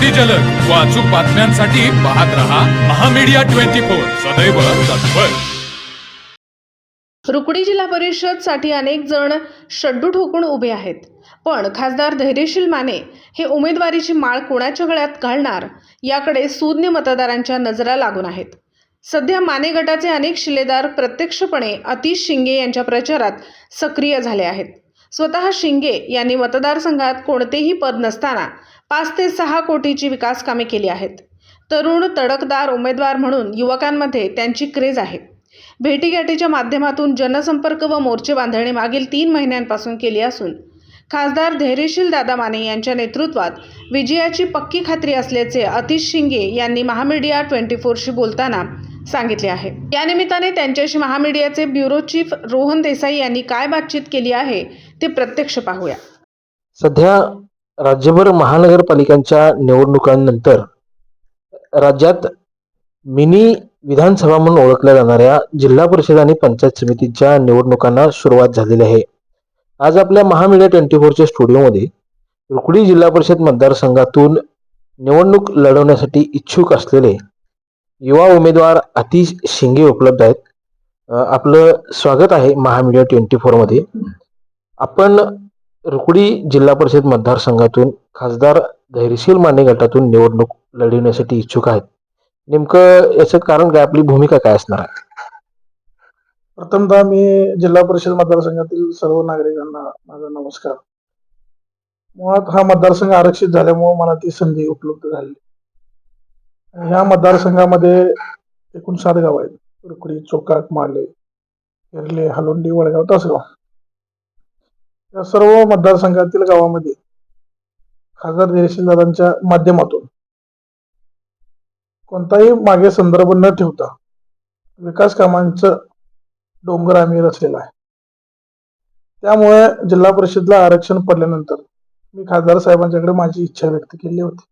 अगदी जलद व अचूक बातम्यांसाठी पाहत रहा महामीडिया 24 सदैव तत्पर। रुकडी जिल्हा परिषद साठी अनेक जण शड्डू ठोकून उभे आहेत, पण खासदार धैर्यशील माने हे उमेदवारीची माळ कोणाच्या गळ्यात घालणार याकडे सूज्ञ मतदारांच्या नजरा लागून आहेत। सध्या माने गटाचे अनेक शिलेदार प्रत्यक्षपणे आतिश शिंगे यांच्या प्रचारात सक्रिय झाले आहेत। स्वतः शिंगे यांनी मतदारसंघात कोणतेही पद नसताना 5 ते 6 कोटीची विकास कामे केली आहेत। तरुण तडकदार उमेदवार म्हणून युवकांमध्ये त्यांची क्रेज आहे। भेटीगाठीच्या माध्यमातून जनसंपर्क व मोर्चे बांधणी मागील 3 महिन्यांपासून केली असून खासदार धैर्यशील दादा माने यांच्या नेतृत्वात विजयाची पक्की खात्री असल्याचे आतिश शिंगे यांनी महामीडिया 24 शी बोलताना सांगितले आहे। या निमित्ताने त्यांच्याशी महामीडियाचे ब्युरो चीफ रोहन देसाई यांनी काय बातचीत केली आहे ते प्रत्यक्ष पाहूया। सध्या राज्यभर महानगरपालिकांच्या निवडणुकांनंतर राज्यात मिनी विधानसभा म्हणून ओळखल्या जाणाऱ्या जिल्हा परिषद आणि पंचायत समितीच्या निवडणुकांना सुरुवात झालेली आहे। आज आपल्या महामीडिया 24च्या स्टुडिओमध्ये रुकडी जिल्हा परिषद मतदारसंघातून निवडणूक लढवण्यासाठी इच्छुक असलेले युवा उमेदवार आतिश शिंगे उपलब्ध आहेत। आपलं स्वागत आहे महामीडिया 24 मध्ये। आपण रुकडी जिल्हा परिषद मतदारसंघातून खासदार धैर्यशील माने गटातून निवडणूक लढवण्यासाठी इच्छुक आहेत। नेमकं याचं कारण काय, आपली भूमिका काय असणार आहे? प्रथमतः मी जिल्हा परिषद मतदारसंघातील सर्व नागरिकांना माझा नमस्कार। मुळात हा मतदारसंघ आरक्षित झाल्यामुळे मला ती संधी उपलब्ध झाली। ह्या मतदारसंघामध्ये एकूण 7 गाव आहेत: रुकडी, चोकाक, माले, केरले, हलोंडी, वडगाव, तासगाव। या सर्व मतदारसंघातील गावामध्ये खासदार धैर्यशील दादांच्या माध्यमातून कोणताही मागे संदर्भ न ठेवता विकास कामांचं डोंगर आम्ही रचलेला आहे। त्यामुळे जिल्हा परिषदला आरक्षण पडल्यानंतर मी खासदार साहेबांच्याकडे माझी इच्छा व्यक्त केली होती।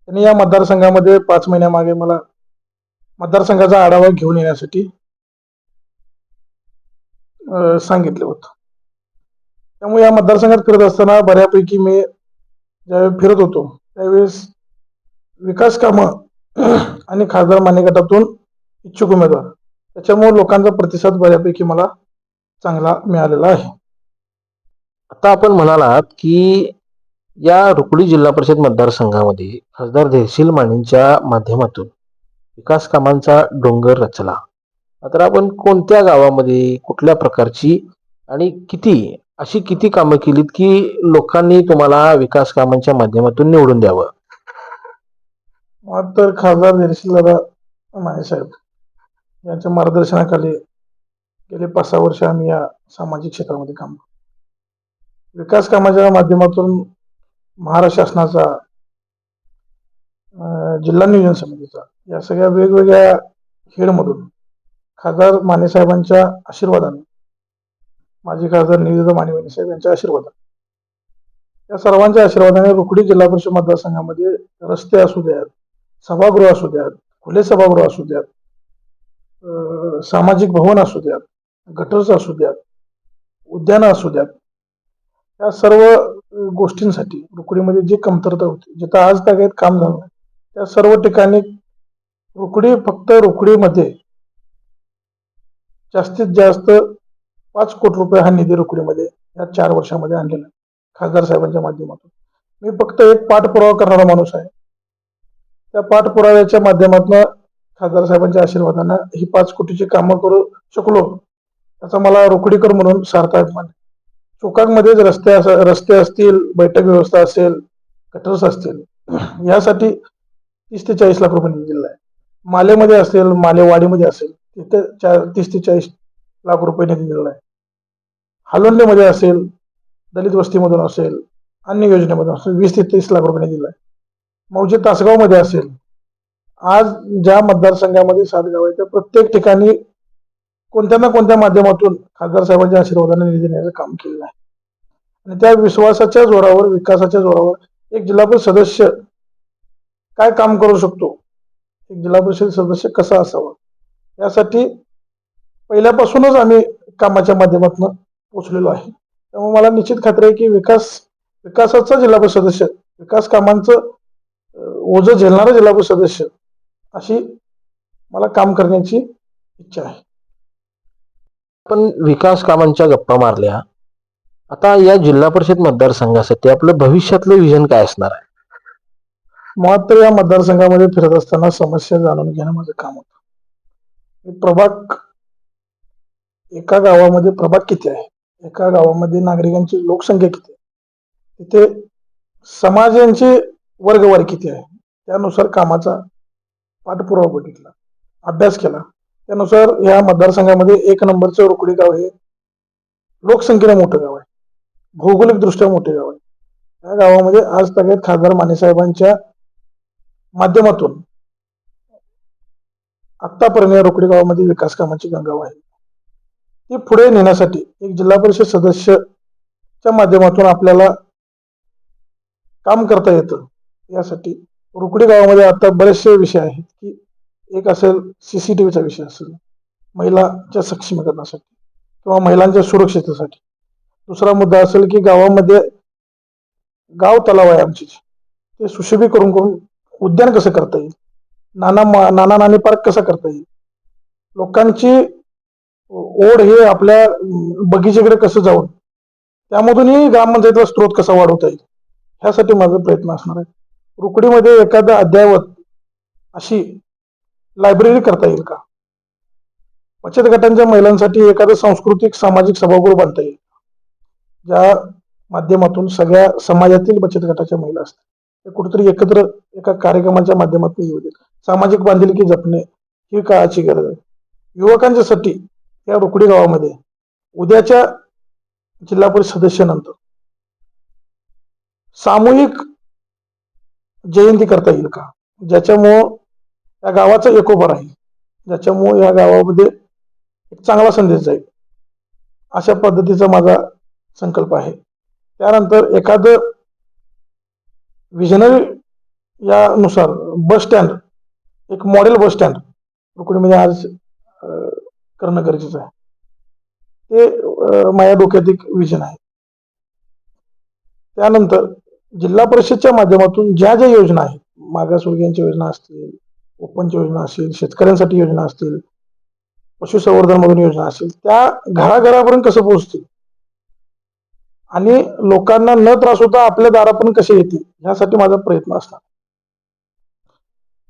त्यांनी या मतदारसंघामध्ये 5 महिन्यामागे मला मतदारसंघाचा आढावा घेऊन येण्यासाठी सांगितले होतं। त्यामुळे या मतदारसंघात फिरत असताना बऱ्यापैकी मी ज्यावेळी फिरत होतो त्यावेळेस विकास कामं आणि खासदार माने गटातून इच्छुक उमेदवार त्याच्यामुळे लोकांचा प्रतिसाद बऱ्यापैकी मला चांगला मिळालेला आहे। आता आपण म्हणालात की या रुकडी जिल्हा परिषद मतदारसंघामध्ये खासदार धैर्यशील मानेंच्या माध्यमातून विकास कामांचा डोंगर रचला। तर आपण कोणत्या गावामध्ये कुठल्या प्रकारची आणि किती कामं केलीत की लोकांनी तुम्हाला विकास कामांच्या माध्यमातून निवडून द्यावं? तर खासदार धैर्यशील दादा माने साहेब यांच्या मार्गदर्शनाखाली गेले 5-6 वर्ष आम्ही या सामाजिक क्षेत्रामध्ये काम करतो। विकास कामाच्या माध्यमातून महाराष्ट्र शासनाचा, जिल्हा नियोजन समितीचा, या सगळ्या वेगवेगळ्या हेडमधून खासदार माने साहेबांच्या आशीर्वादाने, माजी खासदार निवेदिता माने साहेब यांच्या आशीर्वादाने, या सर्वांच्या आशीर्वादाने रुकडी जिल्हा परिषद मतदारसंघामध्ये रस्ते असू द्यात, सभागृह असू द्यात, खुले सभागृह असू द्यात, सामाजिक भवन असू द्यात, गटर्स असू द्यात, उद्यानं असू द्यात, या सर्व गोष्टींसाठी रुकडीमध्ये जी कमतरता होती, जिथं आज तागायत काम झालं त्या सर्व ठिकाणी फक्त रुकडीमध्ये जास्तीत जास्त 5 कोटी रुपये हा निधी रुकडीमध्ये या 4 वर्षामध्ये आणलेला आहे खासदार साहेबांच्या माध्यमातून। मी फक्त एक पाठपुरावा करणारा माणूस आहे। त्या पाठपुराव्याच्या माध्यमातून खासदार साहेबांच्या आशीर्वादानं ही 5 कोटीची कामं करू शकलो, त्याचा मला रुकडीकर म्हणून सार्थक मानले। चोकाकमध्येच रस्ते असतील, बैठक व्यवस्था असेल, गटर्स असतील, यासाठी 30 ते 40 लाख रुपये निधी दिला आहे। मालेमध्ये असेल, मालेवाडीमध्ये असेल, तिथे 30 ते 40 लाख रुपये निधी दिलेला आहे। हलोंडीमध्ये असेल, दलित वस्तीमधून असेल, अन्य योजनेमधून असेल 20 ते 30 लाख रुपये निधी दिला आहे। मौजे तासगावमध्ये असेल, आज ज्या मतदारसंघामध्ये 7 गाव आहेत त्या प्रत्येक ठिकाणी कोणत्या ना कोणत्या माध्यमातून खासदार साहेबांच्या आशीर्वादाने निधी देण्याचं काम केलेलं आहे। आणि त्या विश्वासाच्या जोरावर, विकासाच्या जोरावर एक जिल्हा परिषद सदस्य काय काम करू शकतो, एक जिल्हा परिषद सदस्य कसा असावा, यासाठी पहिल्यापासूनच आम्ही कामाच्या माध्यमातून पोचलेलो आहे। त्यामुळे मला निश्चित खात्री आहे की विकासाचा जिल्हा परिषद सदस्य, विकास कामांचं ओझं झेलणारा जिल्हा परिषद सदस्य अशी मला काम करण्याची इच्छा आहे. आपण विकास कामांच्या गप्पा मारल्या. आता या जिल्हा परिषद मतदारसंघासाठी आपलं भविष्यातलं विजन काय असणार आहे? मुळात तर या मतदारसंघामध्ये फिरत असताना समस्या जाणून घेणं माझं काम होतं. प्रभाग, एका गावामध्ये प्रभाग किती आहे, एका गावामध्ये नागरिकांची लोकसंख्या किती आहे, तिथे समाजांची वर्गवारी किती आहे, त्यानुसार कामाचा पाठपुरावा बघितला, अभ्यास केला. त्यानुसार या मतदारसंघामध्ये एक नंबरचं रुकडी गाव हे लोकसंख्येने मोठं गाव आहे, भौगोलिक दृष्ट्या मोठे गाव आहे. या गावामध्ये आज तगेत खासदार मानेसाहेबांच्या माध्यमातून आतापर्यंत या रोकडी गावामध्ये विकास कामाची गंगा वाहिली. ती पुढे नेण्यासाठी एक जिल्हा परिषद सदस्याच्या माध्यमातून आपल्याला काम करता येतं. यासाठी रुकडी गावामध्ये आता बरेचसे विषय आहेत की एक असेल सीसीटीव्हीचा विषय असेल महिलांच्या सक्षमीकरणासाठी किंवा महिलांच्या सुरक्षिततेसाठी. दुसरा मुद्दा असेल की गावामध्ये गाव तलाव आहे आमची, ते सुशोभीकरण करून उद्यान कसं करता येईल, नाना नानी पार्क कसा करता येईल, लोकांची ओढ हे आपल्या बगीचेकडे कसं जाऊन त्यामधूनही ग्रामपंचायतीला स्त्रोत कसा वाढवता येईल, ह्यासाठी माझा प्रयत्न असणार आहे. रुकडीमध्ये एखादा अद्ययावत अशी लायब्ररी करता येईल का, बचत गटांच्या महिलांसाठी एखादं सांस्कृतिक सामाजिक सभागृह बांधता येईल, ज्या माध्यमातून सगळ्या समाजातील बचत गटाच्या महिला असतात ते कुठेतरी एकत्र एका कार्यक्रमाच्या माध्यमातून येऊ देत. सामाजिक बांधिलकी जपणे ही काळाची गरज आहे. युवकांच्यासाठी या रुकडी गावामध्ये उद्याच्या जिल्हा परिषद सदस्यानंतर सामूहिक जयंती करता येईल का, ज्याच्यामुळं या गावाचा एकोपा राहील, ज्याच्यामुळे या गावामध्ये एक चांगला संदेश जाईल. अशा पद्धतीचा माझा संकल्प आहे. त्यानंतर एखादं विजनरी यानुसार बस स्टँड, एक मॉडेल बस स्टँड रुकडीमध्ये आज करणं गरजेचं आहे. ते माझ्या डोक्यात एक विजन आहे. त्यानंतर जिल्हा परिषदच्या माध्यमातून ज्या ज्या योजना आहेत, मागासवर्गीयांच्या योजना असतील, ओपनच्या योजना असतील, शेतकऱ्यांसाठी योजना असतील, पशुसंवर्धन मधून योजना असतील, त्या घराघरापर्यंत कसं पोहोचतील आणि लोकांना न त्रास होता आपल्या दारापर्यंत कसे येतील ह्यासाठी माझा प्रयत्न असणार.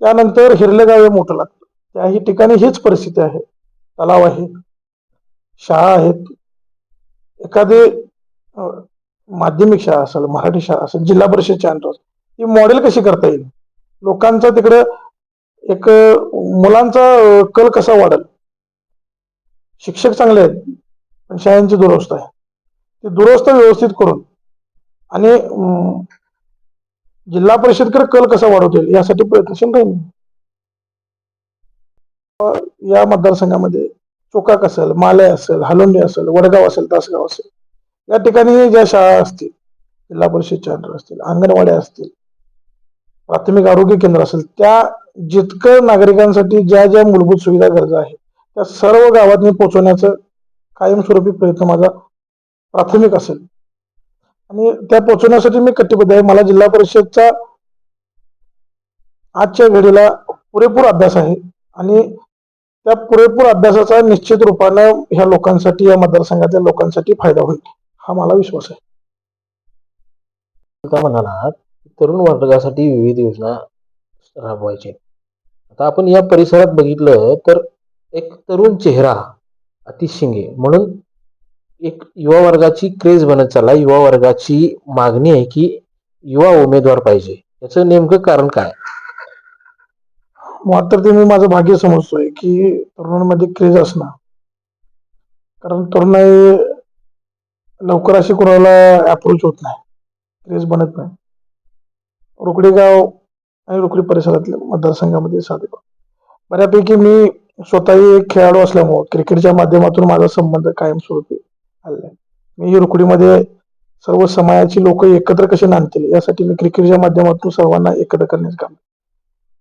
त्यानंतर हिरले गाव हे मोठं लागतं, त्याही ठिकाणी हीच परिस्थिती आहे. तलाव आहे, शाळा आहेत, एखादी माध्यमिक शाळा असेल, मराठी शाळा असेल, जिल्हा परिषदच्या अंतर्गत ती मॉडेल कशी करता येईल, लोकांचा तिकडे एक मुलांचा कल कसा वाढेल. शिक्षक चांगले आहेत पण शाळांची दुरवस्था आहे, ती दुरवस्था व्यवस्थित करून आणि जिल्हा परिषदकडे कल कसा वाढवता येईल यासाठी प्रयत्नशील राहील. या मतदारसंघामध्ये चोकाक असेल, माले असेल, हलोंडी असेल, वडगाव असेल, तासगाव असेल, या ठिकाणी ज्या शाळा असतील, जिल्हा परिषदच्या अंडर असतील, अंगणवाड्या असतील, प्राथमिक आरोग्य केंद्र असेल, त्या जितकं नागरिकांसाठी ज्या ज्या मूलभूत सुविधा गरजा आहेत त्या सर्व गावांनी पोहोचवण्याचा कायमस्वरूपी प्रयत्न माझा प्राथमिक असेल आणि त्या पोहोचवण्यासाठी मी कटिबद्ध आहे. मला जिल्हा परिषदचा आजच्या घडीला पुरेपूर अभ्यास आहे आणि त्या पुरेपूर अभ्यासाचा निश्चित रूपानं ह्या लोकांसाठी, या मतदारसंघातल्या लोकांसाठी फायदा होईल हा मला विश्वास आहे. आता म्हणाला तरुण वर्गासाठी विविध योजना राबवायचे. आता आपण या परिसरात बघितलं तर एक तरुण चेहरा अतिश शिंगे म्हणून एक युवा वर्गाची क्रेज बनत चालला. युवा वर्गाची मागणी आहे की युवा उमेदवार पाहिजे. याचं नेमकं कारण काय? मात्र ते मी माझं भाग्य समजतोय की तरुणांमध्ये क्रेज असणं, कारण तरुणाई लवकर अशी कोणाला अप्रोच होत नाही, क्रेज बनत नाही. रुकडी गाव आणि रुकडी परिसरातल्या मतदारसंघामध्ये साधे बऱ्यापैकी मी स्वतःही एक खेळाडू असल्यामुळे क्रिकेटच्या माध्यमातून माझा संबंध कायमस्वरूपी आलाय. मी ही रुकडीमध्ये सर्व समाजाची लोक एकत्र कसे नांदतील यासाठी मी क्रिकेटच्या माध्यमातून सर्वांना एकत्र करण्याचं काम,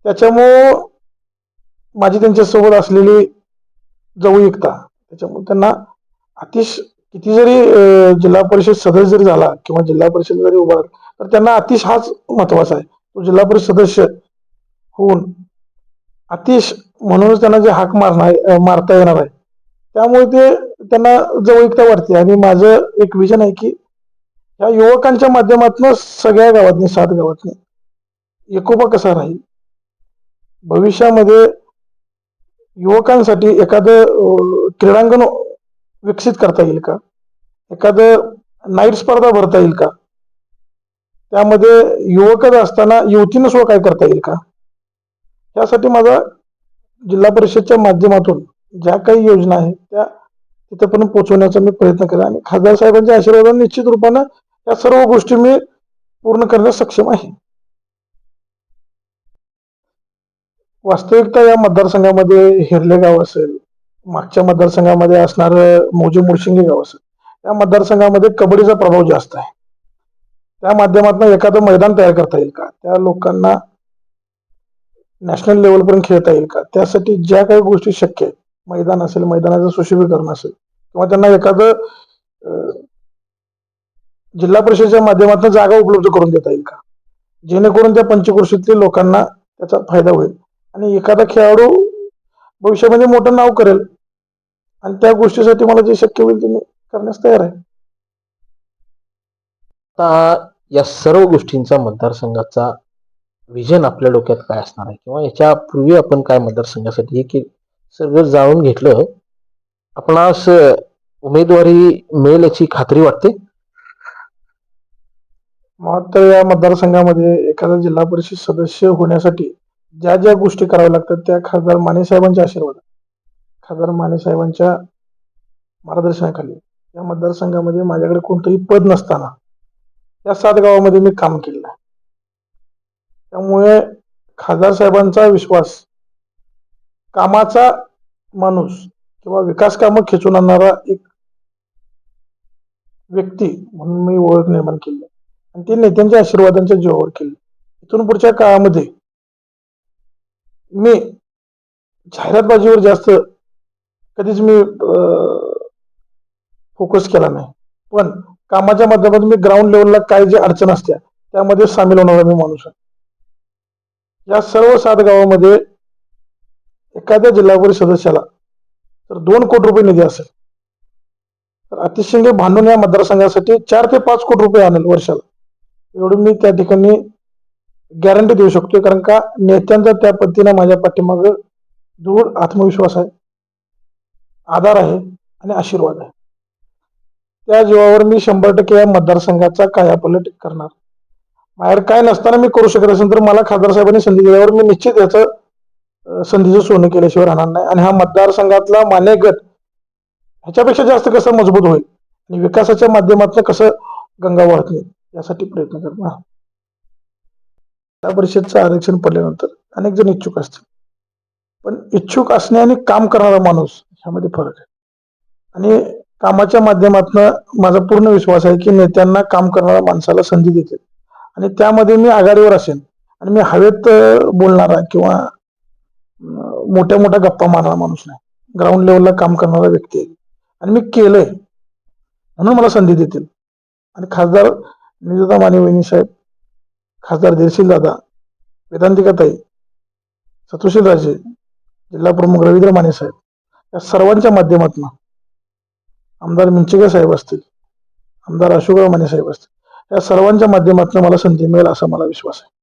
त्याच्यामुळं माझी त्यांच्यासोबत असलेली जवळीकता, त्याच्यामुळे त्यांना अतिश किती जरी जिल्हा परिषद सदस्य जरी झाला किंवा जिल्हा परिषद जरी उभा तर त्यांना अतिश हाच महत्वाचा आहे. तो जिल्हा परिषद सदस्य होऊन अतिश म्हणूनच त्यांना जे हाक मारता येणार आहे, त्यामुळे ते त्यांना जवळीकता वाटते. आणि माझं एक विजन आहे की या युवकांच्या माध्यमातून सगळ्या गावातनी 7 गावातनी एकोपा कसा राहील, भविष्यामध्ये युवकांसाठी एखादं क्रीडांगण विकसित करता येईल का, एखादं नाईट स्पर्धा भरता येईल का, त्यामध्ये युवकच असताना युवतीनं सुद्धा काय करता येईल का, यासाठी माझा जिल्हा परिषदच्या माध्यमातून ज्या काही योजना आहेत त्या तिथेपर्यंत पोहोचवण्याचा मी प्रयत्न केला. आणि खासदार साहेबांच्या आशीर्वादाने निश्चित रूपानं या सर्व गोष्टी मी पूर्ण करण्यास सक्षम आहे. वास्तविकता या मतदारसंघामध्ये हिरले गाव असेल, मागच्या मतदारसंघामध्ये असणारं मौजे मुळशिंगे गाव असेल, या मतदारसंघामध्ये कबड्डीचा प्रभाव जास्त आहे. त्या माध्यमातून एखादं मैदान तयार करता येईल का, त्या लोकांना नॅशनल लेवलपर्यंत खेळता येईल का, त्यासाठी ज्या काही गोष्टी शक्य आहेत, मैदान असेल, मैदानाचं सुशोभीकरण असेल, किंवा त्यांना एखादं जिल्हा परिषदेच्या माध्यमातून जागा उपलब्ध करून देता येईल का, जेणेकरून त्या पंचक्रोशीतील लोकांना त्याचा फायदा होईल आणि एखादा खेळाडू भविष्यामध्ये मोठं नाव करेल. आणि त्या गोष्टीसाठी मला जे शक्य होईल ते मी करण्यास तयार आहे. आता या सर्व गोष्टींचा मतदारसंघाचा विजन आपल्या डोक्यात काय असणार आहे, किंवा याच्या पूर्वी आपण काय मतदारसंघासाठी हे की सगळं जाणून घेतलं. आपणास उमेदवारी मिळेल याची खात्री वाटते? मला तर या मतदारसंघामध्ये एखादा जिल्हा परिषद सदस्य होण्यासाठी ज्या ज्या गोष्टी कराव्या लागतात त्या खासदार माने साहेबांच्या आशीर्वाद, खासदार माने साहेबांच्या मार्गदर्शनाखाली या मतदारसंघामध्ये माझ्याकडे कोणतंही पद नसताना या 7 गावामध्ये मी काम केलेलं आहे. त्यामुळे खासदार साहेबांचा विश्वास, कामाचा माणूस किंवा विकास कामं खेचून आणणारा एक व्यक्ती म्हणून मी ओळख निर्माण केली आणि ते नेत्यांच्या आशीर्वादांच्या जीवावर केली. इथून पुढच्या काळामध्ये मी जाहिरातबाजीवर जास्त कधीच मी फोकस केला नाही, पण कामाच्या माध्यमातून मी ग्राउंड लेवलला काय जे अडचण असत्या त्यामध्ये सामील होणारा मी माणूस आहे. या सर्व 7 गावामध्ये एखाद्या जिल्हा परिषद सदस्याला जर 2 कोटी रुपये निधी असेल तर अतिश शिंगे भांडून या मतदारसंघासाठी 4 ते 5 कोटी रुपये आणेल वर्षाला, एवढं मी त्या ठिकाणी गॅरंटी देऊ शकतो. कारण का नेत्यांचा त्या पद्धतीनं माझ्या पाठीमागं दृढ आत्मविश्वास आहे, आधार आहे आणि आशीर्वाद आहे. त्या जीवावर मी 100% या मतदारसंघाचा कायापालट करणार. बाहेर काय नसताना मी करू शकत असेल तर मला खासदार साहेबांनी संधी दिल्यावर मी निश्चित याचं संधीचं सोनं केल्याशिवाय राहणार नाही. आणि हा मतदारसंघातला माने गट ह्याच्यापेक्षा जास्त कसं मजबूत होईल आणि विकासाच्या माध्यमातून कसं गंगा वाहत नाही यासाठी प्रयत्न करणार. जिल्हा परिषदचं आरक्षण पडल्यानंतर अनेक जण इच्छुक असतील, पण इच्छुक असणे आणि काम करणारा माणूस ह्यामध्ये फरक आहे. आणि कामाच्या माध्यमातून माझा पूर्ण विश्वास आहे की नेत्यांना काम करणाऱ्या माणसाला संधी देते आणि त्यामध्ये मी आघाडीवर असेल. आणि मी हवेत बोलणारा किंवा मोठ्या मोठ्या गप्पा मारणारा माणूस नाही, ग्राउंड लेवलला काम करणारा व्यक्ती आहे आणि मी केलंय म्हणून मला संधी देतील. आणि खासदार निधुता माने वहिनी साहेब, खासदार धीरशील दादा, वेदांतिका ताई, सतुशील राजे, जिल्हा प्रमुख रवींद्र माने साहेब, या सर्वांच्या माध्यमातून आमदार मिंचिके साहेब असतील, आमदार अशोकराव माने साहेब असतील, या सर्वांच्या माध्यमातून मला संधी मिळेल असा मला विश्वास आहे.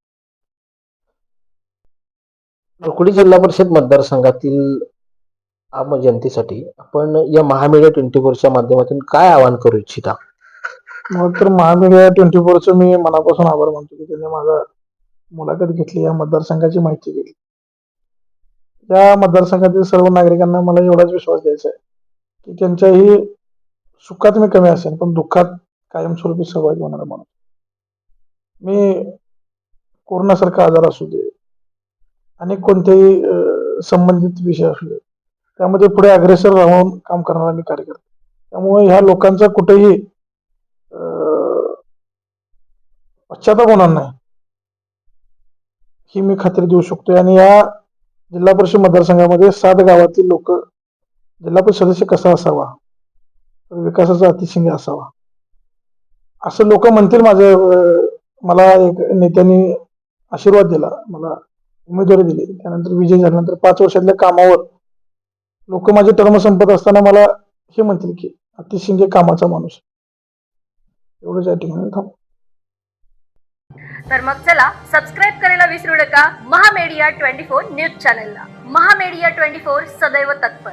अकोला जिल्हा परिषद मतदारसंघातील आम जनतेसाठी आपण या महामीडिया 24च्या माध्यमातून काय आवाहन करू इच्छिता? मग तर महामीडिया 24चं मी मनापासून आभार मानतो की त्यांनी माझा मुलाखत घेतली, या मतदारसंघाची माहिती घेतली. या मतदारसंघातील सर्व नागरिकांना मला एवढाच विश्वास द्यायचा आहे की त्यांच्याही सुखात मी कमी असेल पण दुःखात कायमस्वरूपी सहभागी होणारा माणूस. मी कोरोनासारखा आजार असू दे आणि कोणतेही संबंधित विषय असू दे त्यामध्ये पुढे अग्रेसर राहून काम करणारा मी कार्यकर्ता. त्यामुळे ह्या लोकांचा कुठेही पश्चाताप होणार नाही ही मी खात्री देऊ शकतो. आणि या जिल्हा परिषद मतदारसंघामध्ये 7 गावातील लोक, जिल्हा परिषद सदस्य कसा असावा, तर विकासाचा अतिशिंगे असावा असं लोक म्हणतील. मला एक नेत्यांनी आशीर्वाद दिला, मला उमेदवारी दिली, त्यानंतर विजय झाल्यानंतर 5 वर्षातल्या कामावर लोक माझे टर्म संपत असताना मला हे म्हणतील की अतिश शिंदे कामाचा माणूस. एवढंच या ठिकाणी थांबतो. तर मग चला सबस्क्राईब करायला विसरू नका महामेडिया 24 न्यूज चॅनलला. महामेडिया 24 सदैव तत्पर.